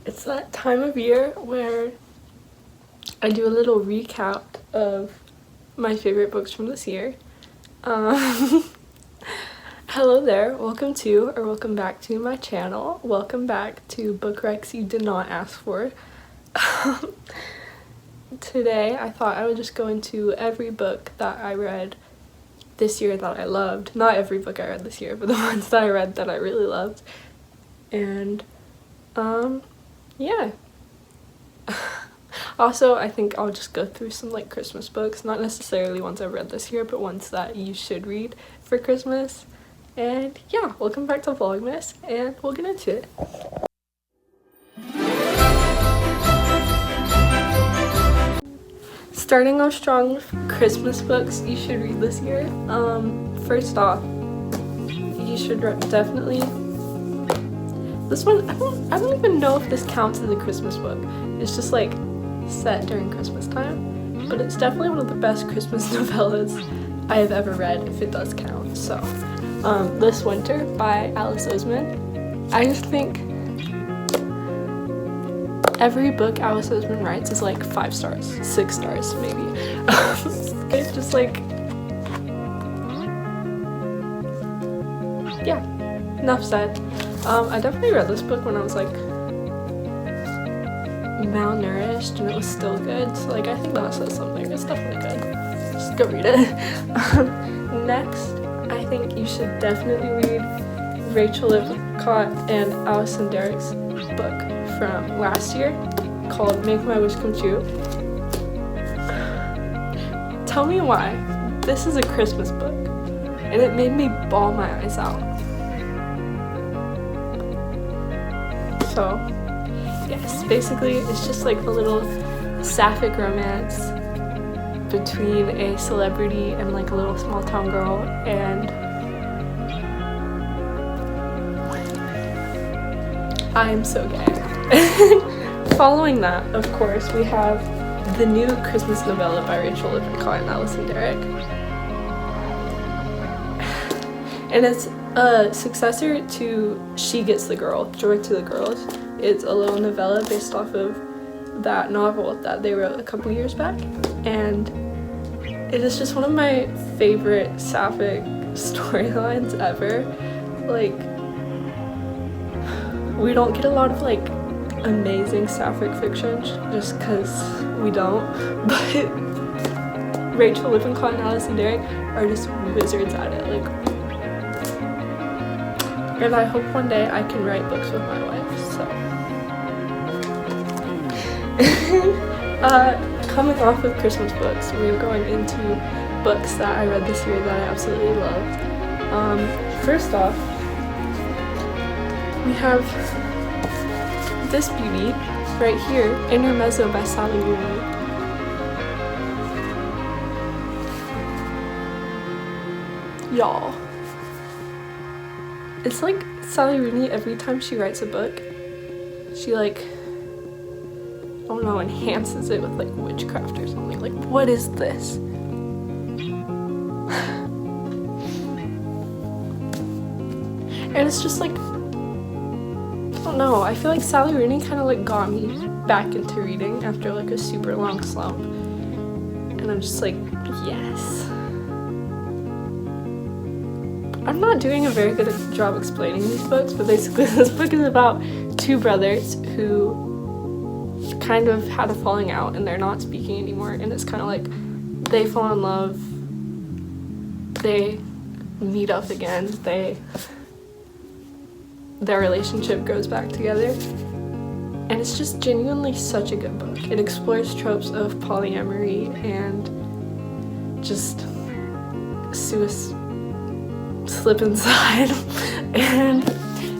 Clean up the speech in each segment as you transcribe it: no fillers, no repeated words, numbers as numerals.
It's that time of year where I do a little recap of my favorite books from this year. Hello there, welcome back to my channel. Welcome back to book recs you did not ask for. Today I thought I would just go into every book that I read this year that I loved. Not every book I read this year, but the ones that I read that I really loved. And yeah. Also, I think I'll just go through some like Christmas books, not necessarily ones I've read this year, but ones that you should read for Christmas. And yeah, welcome back to Vlogmas, and we'll get into it. Starting off strong with Christmas books you should read this year. First off, you should definitely. This one, I don't even know if this counts as a Christmas book. It's just like set during Christmas time, but it's definitely one of the best Christmas novellas I have ever read, if it does count. So, This Winter by Alice Oseman. I just think every book Alice Oseman writes is like 5 stars, 6 stars maybe. It's just like, yeah, enough said. I definitely read this book when I was like malnourished and it was still good, so like I think that says something. It's definitely good. Just go read it. Next, I think you should definitely read Rachel Lipcott and Allison Derrick's book from last year called Make My Wish Come True. Tell me why. This is a Christmas book and it made me bawl my eyes out. So yes, basically it's just like a little sapphic romance between a celebrity and like a little small town girl, and I am so gay. Following that, of course, we have the new Christmas novella by Rachel Lipcott and Allison Derrick. And it's a successor to She Gets the Girl, Joy to the Girls. It's a little novella based off of that novel that they wrote a couple years back, and it is just one of my favorite sapphic storylines ever. Like, we don't get a lot of like amazing sapphic fiction just because we don't, but Rachel Lipcott and Allison Derrick are just wizards at it. Like, and I hope one day I can write books with my wife, so. Coming off of Christmas books, we're going into books that I read this year that I absolutely loved. First off, we have this beauty right here, Intermezzo by Sally Rooney. Y'all. It's like Sally Rooney, every time she writes a book, she like, I don't know, enhances it with like witchcraft or something. Like, what is this? And it's just like, I don't know, I feel like Sally Rooney kind of like got me back into reading after like a super long slump. And I'm just like, yes. I'm not doing a very good job explaining these books, but basically this book is about 2 brothers who kind of had a falling out and they're not speaking anymore, and it's kind of like they fall in love, they meet up again, their relationship goes back together, and it's just genuinely such a good book. It explores tropes of polyamory and just slip inside. And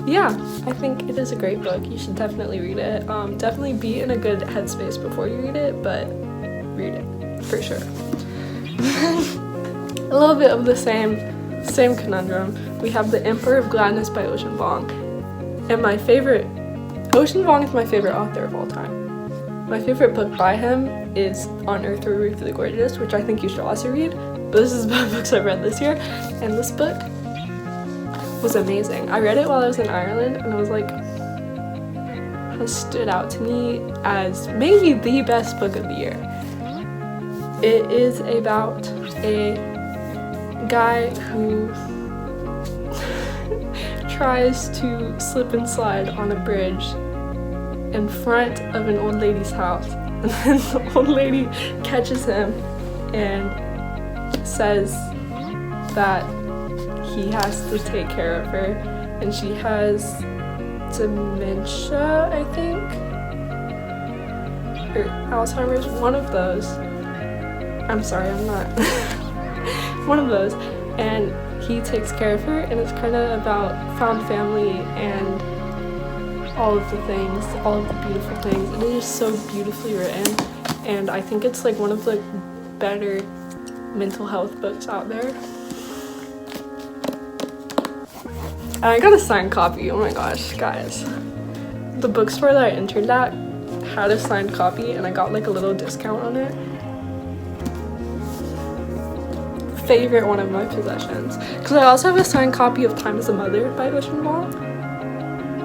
yeah, I think it is a great book. You should definitely read it. Definitely be in a good headspace before you read it, but read it for sure. A little bit of the same conundrum. We have The Emperor of Gladness by Ocean Vuong. And Ocean Vuong is my favorite author of all time. My favorite book by him is On Earth Where We Read for the Gorgeous, which I think you should also read. But this is about books I've read this year, and this book was amazing. I read it while I was in Ireland, and I was like, has stood out to me as maybe the best book of the year. It is about a guy who tries to slip and slide on a bridge in front of an old lady's house, and then the old lady catches him and says that he has to take care of her, and she has dementia, I think, or Alzheimer's, one of those. I'm sorry, I'm not. One of those. And he takes care of her, and it's kind of about found family and all of the things, all of the beautiful things. It is so beautifully written, and I think it's like one of the better mental health books out there. And I got a signed copy. Oh my gosh, guys. The bookstore that I interned at had a signed copy, and I got like a little discount on it. Favorite one of my possessions, because I also have a signed copy of Time as a Mother by Ocean Vuong.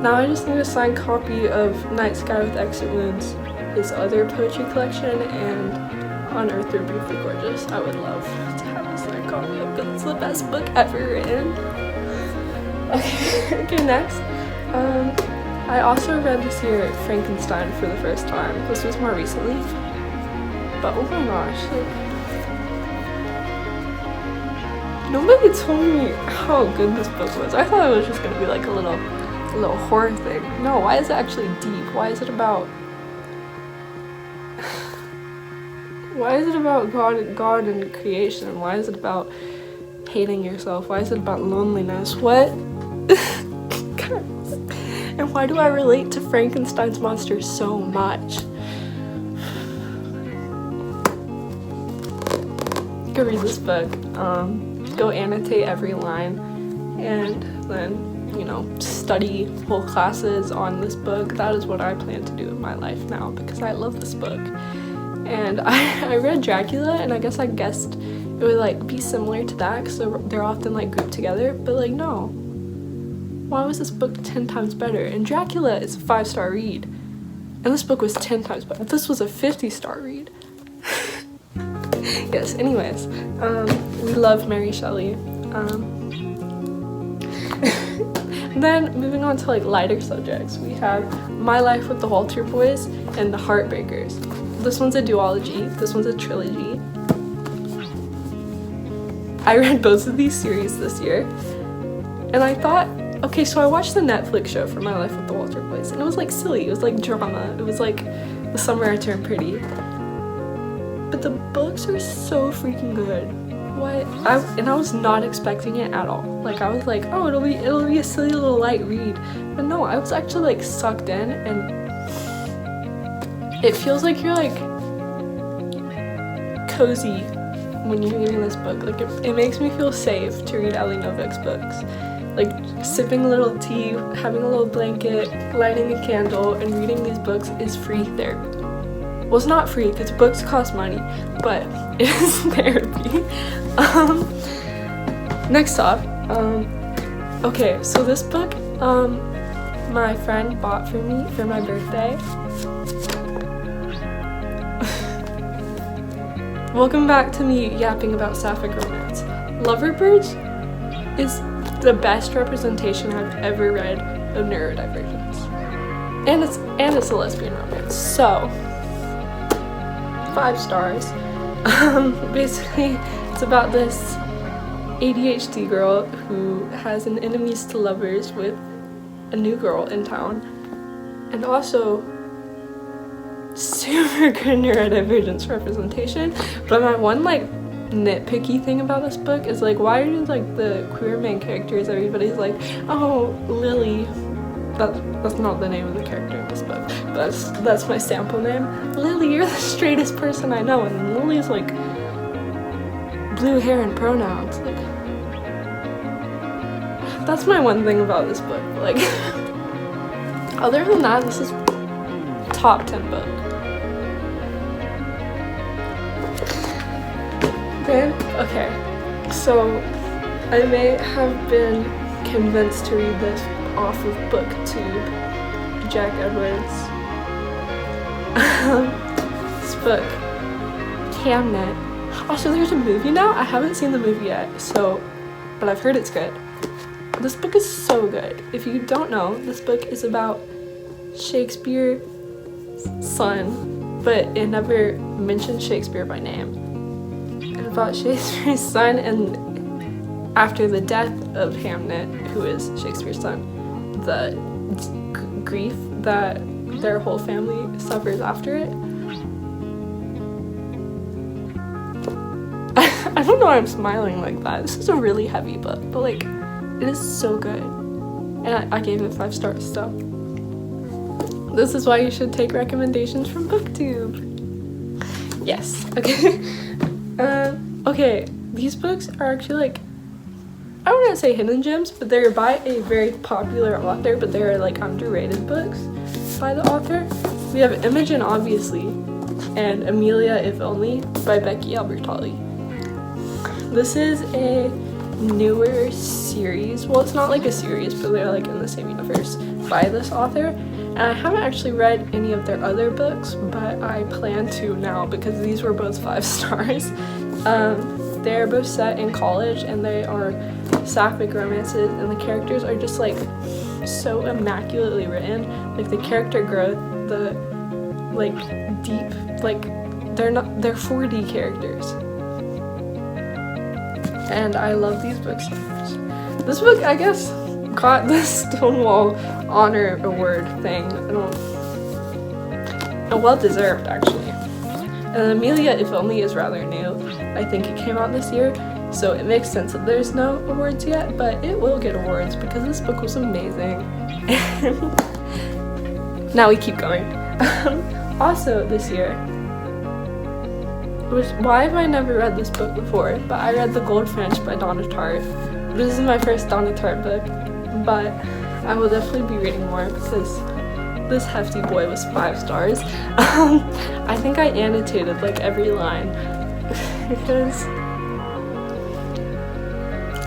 Now I just need a signed copy of Night Sky with Exit Wounds, his other poetry collection, and On Earth They're Briefly Gorgeous. I would love to have a signed copy of it. It's the best book ever written. Okay, next. I also read this year Frankenstein for the first time. This was more recently, but oh my gosh, like, nobody told me how good this book was. I thought it was just gonna be like a little horror thing. No, why is it actually deep? Why is it about God and creation? Why is it about hating yourself? Why is it about loneliness? What? And why do I relate to Frankenstein's monster so much? Go read this book. Go annotate every line, and then, you know, study whole classes on this book. That is what I plan to do in my life now, because I love this book. And I read Dracula, and I guessed it would like be similar to that, because they're often like grouped together, but like no. Why was this book 10 times better? And Dracula is a 5-star read, and this book was 10 times better. This was a 50-star read. Yes, anyways, we love Mary Shelley. Then moving on to like lighter subjects, we have My Life with the Halter Boys and The Heartbreakers. This one's a duology, this one's a trilogy. I read both of these series this year, and I thought, okay, so I watched the Netflix show for My Life with the Halter Boys, and it was like silly, it was like drama, it was like The Summer I Turned Pretty. But the books are so freaking good. What? I was not expecting it at all. Like, I was like, oh, it'll be a silly little light read. But no, I was actually like sucked in, and it feels like you're like cozy when you're reading this book. Like, it makes me feel safe to read Ali Novik's books. Like, sipping a little tea, having a little blanket, lighting a candle, and reading these books is free therapy. Well, it's not free because books cost money, but it is therapy. Next up, okay, so this book, my friend bought for me for my birthday. Welcome back to me yapping about sapphic romance. Loverbirds is the best representation I've ever read of neurodivergence, and it's a lesbian romance. So 5 stars. Basically, it's about this ADHD girl who has an enemies to lovers with a new girl in town, and also super good neurodivergence representation. But my one like nitpicky thing about this book is like, why are like the queer main characters, everybody's like, oh, Lily. That's not the name of the character in this book, but that's my sample name. Lily, you're the straightest person I know, and then Lily's like blue hair and pronouns. Like, that's my one thing about this book. Like, other than that, this is top 10 book. Then, okay, so I may have been convinced to read this off of BookTube Jack Edwards. This book, Hamnet. Also, there's a movie now. I haven't seen the movie yet, but I've heard it's good. This book is so good. If you don't know, this book is about Shakespeare's son, but it never mentions Shakespeare by name. And about Shakespeare's son, and after the death of Hamnet, who is Shakespeare's son, the grief that their whole family suffers after it. I don't know why I'm smiling like that. This is a really heavy book, but like, it is so good. And I gave it 5 stars, so. This is why you should take recommendations from BookTube. Yes, okay. Okay, these books are actually like, I wouldn't say hidden gems, but they're by a very popular author, but they're like underrated books by the author. We have Imogen, obviously, and Amelia, If Only, by Becky Albertalli. This is a newer series. Well, it's not like a series, but they're like in the same universe by this author. And I haven't actually read any of their other books, but I plan to now because these were both 5 stars. They're both set in college and they are sapphic romances, and the characters are just like so immaculately written. Like the character growth, the like deep, like they're 4D characters. And I love these books so much. This book, I guess, got the Stonewall Honor Award thing. Well deserved, actually. And Amelia, If Only, is rather new. I think it came out this year, so it makes sense that there's no awards yet, but it will get awards because this book was amazing. Now we keep going. Also this year, why have I never read this book before? But I read The Goldfinch by Donna Tartt. This is my first Donna Tartt book, but I will definitely be reading more because this hefty boy was 5 stars. I think I annotated like every line because.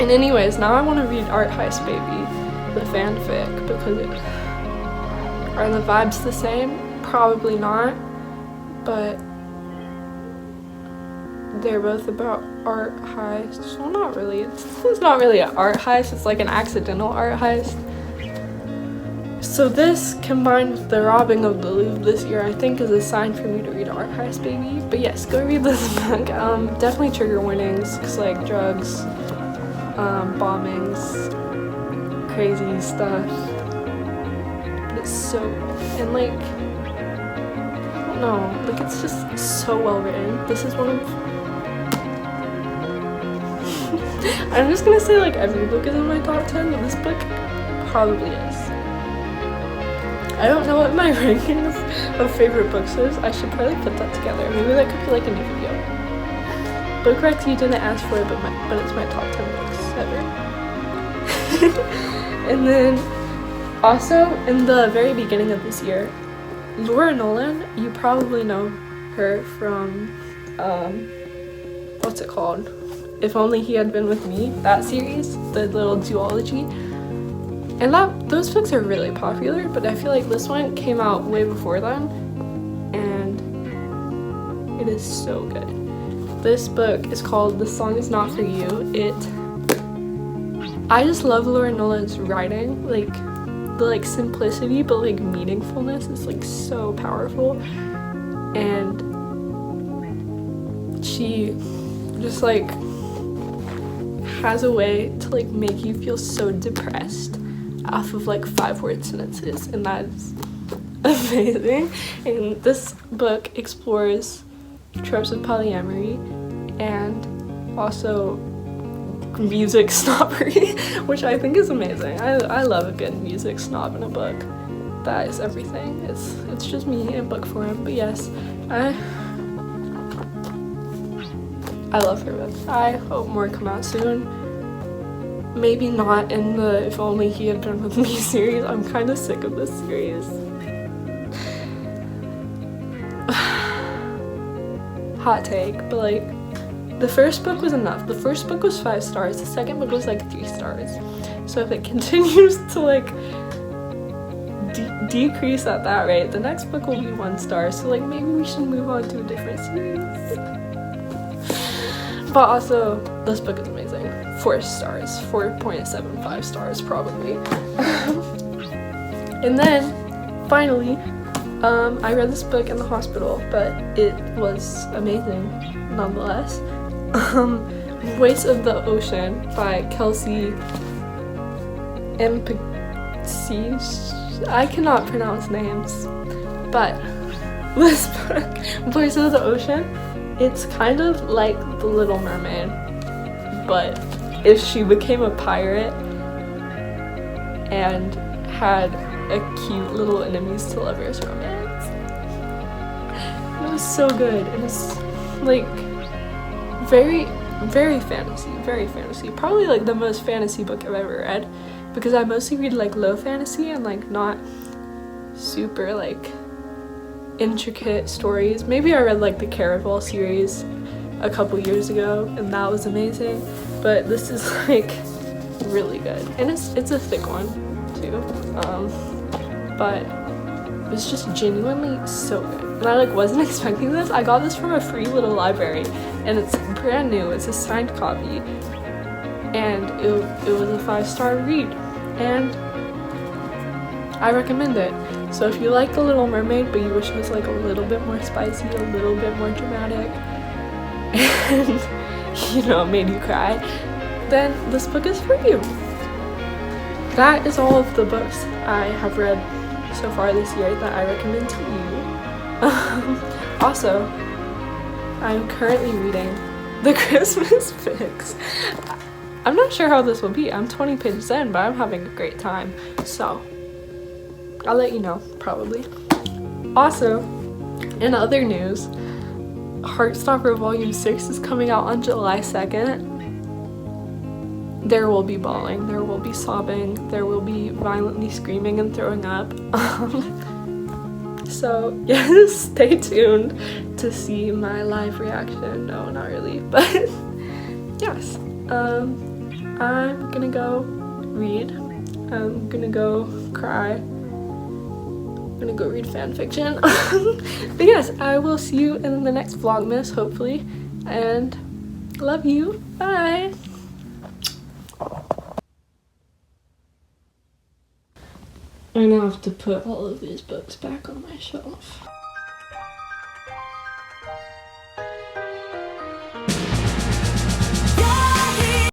And anyways, now I want to read Art Heist Baby, the fanfic, because are the vibes the same? Probably not, but they're both about art heists. Well, not really. It's not really an art heist. It's like an accidental art heist. So this, combined with the robbing of the Louvre this year, I think is a sign for me to read Art Heist Baby. But yes, go read this book. Definitely trigger warnings, because like drugs, bombings, crazy stuff. But it's so, and like, I don't know, like it's just so well written. This is one of, I'm just gonna say like every book is in my top 10, but this book probably is. I don't know what my rankings of favorite books is. I should probably put that together. Maybe that could be like a new video. Book recs you didn't ask for, but it's my top 10 books ever. And then also in the very beginning of this year, Laura Nolan, you probably know her from what's it called? If Only He Had Been With Me, that series, the little duology. And those books are really popular, but I feel like this one came out way before them, and it is so good. This book is called The Song Is Not For You. I just love Laura Nolan's writing, like the like simplicity but like meaningfulness is like so powerful, and she just like has a way to like make you feel so depressed off of like 5-word sentences, and that is amazing. And this book explores tropes of polyamory and also music snobbery, which I think is amazing. I love a good music snob in a book. That is everything. It's just me in book form. But yes, I love her books. I hope more come out soon. Maybe not in the If Only He Had Been With Me series. I'm kind of sick of this series. Hot take, but like, the first book was enough. The first book was 5 stars. The second book was like 3 stars. So if it continues to like decrease at that rate, the next book will be 1 star. So like maybe we should move on to a different series. But also, this book is amazing. 4 stars, 4.75 stars probably. And then finally, I read this book in the hospital, but it was amazing nonetheless. Voice of the Ocean by Kelsey Empesiche. I cannot pronounce names, but this book, Voice of the Ocean, it's kind of like The Little Mermaid, but if she became a pirate and had a cute little enemies to lovers romance. It was so good. It was like very fantasy. Probably like the most fantasy book I've ever read, because I mostly read like low fantasy and like not super like intricate stories. Maybe I read like the Caraval series a couple years ago and that was amazing, but this is like really good, and it's a thick one too, but it's just genuinely so good. And I like wasn't expecting this. I got this from a free little library and it's brand new. It's a signed copy and it was a 5-star read and I recommend it. So if you like The Little Mermaid but you wish it was like a little bit more spicy, a little bit more dramatic, and you know, made you cry, then this book is for you. That is all of the books I have read so far this year that I recommend to you. Also, I'm currently reading the Christmas Fix. I'm not sure how this will be. I'm 20 pages in, but I'm having a great time. So, I'll let you know, probably. Also, in other news, Heartstopper Volume 6 is coming out on July 2nd. There will be bawling, there will be sobbing, there will be violently screaming and throwing up. So yes, stay tuned to see my live reaction. No, not really, but yes. I'm gonna go read. I'm gonna go cry. I'm gonna go read fan fiction. But yes, I will see you in the next Vlogmas, hopefully. And love you. Bye. I now have to put all of these books back on my shelf.